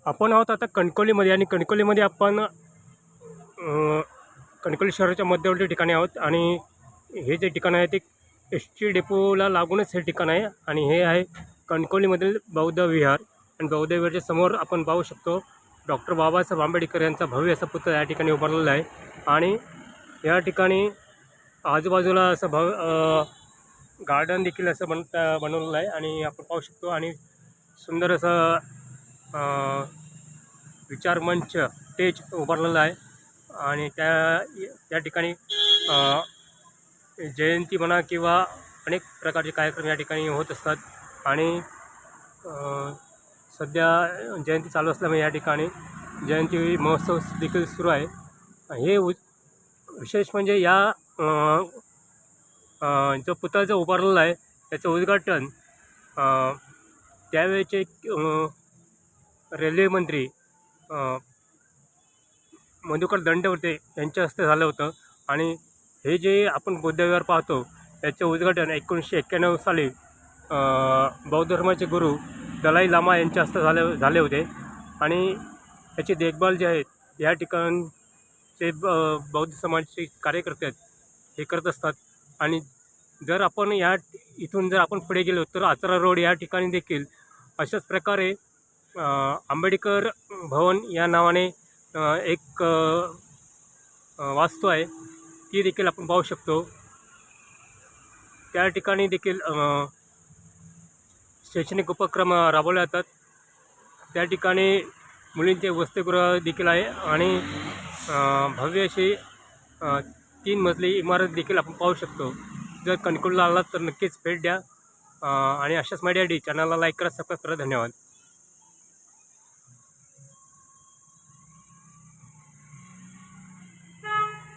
आपण आहोत आता कणकवलीमध्ये आणि कणकवलीमध्ये आपण कणकवली शहराच्या मध्यवर्ती ठिकाणी आहोत आणि हे जे ठिकाण आहे ते एस टी डेपोला लागूनच हे ठिकाण आहे आणि हे आहे कणकवलीमधील बौद्ध विहार आणि बौद्ध विहारच्या समोर आपण पाहू शकतो डॉक्टर बाबासाहेब आंबेडकर यांचा भव्य असा पुतळा या ठिकाणी उभारलेला आहे आणि या ठिकाणी आजूबाजूला असं गार्डन देखील असं बनवलेलं आहे आणि आपण पाहू शकतो आणि सुंदर असं विचार मंच स्टेज उभारलेला आहे आणि त्या ठिकाणी जयंती म्हणा किंवा अनेक प्रकारचे कार्यक्रम या ठिकाणी होत असतात आणि सध्या जयंती चालू असल्यामुळे या ठिकाणी जयंती महोत्सव देखील सुरू आहे। हे विशेष म्हणजे या जो पुतळा जो उभारलेला आहे त्याचं उद्घाटन त्यावेळेचे रेल्वे मंत्री मधुकर दंडवते यांच्या हस्ते झालं होतं आणि हे जे आपण बौद्ध विहार पाहतो याचे उद्घाटन 1991 साली बौद्ध धर्माचे गुरु दलाई लामा यांच्या हस्ते झाले होते आणि याची देखभाल जे आहेत या ठिकाणचे बौद्ध समाजाचे कार्यकर्ते आहेत हे करत असतात। आणि जर आपण इथून जर आपण पुढे गेलो तर आचरा रोड या ठिकाणी देखील अशाच प्रकारे आंबेडकर भवन या नावाने एक वास्तू आहे ती देखील आपण पाहू शकतो। त्या ठिकाणी देखील शैक्षणिक उपक्रम राबवले जातात। त्या ठिकाणी मुलींचे वसतिगृह देखील आहे आणि भव्य अशी 3 मजली इमारत देखील आपण पाहू शकतो। जर कणकवलीला आलात तर नक्कीच भेट द्या आणि अशाच मीडिया चॅनलला लाईक करा, सबस्क्राईब करा। धन्यवाद।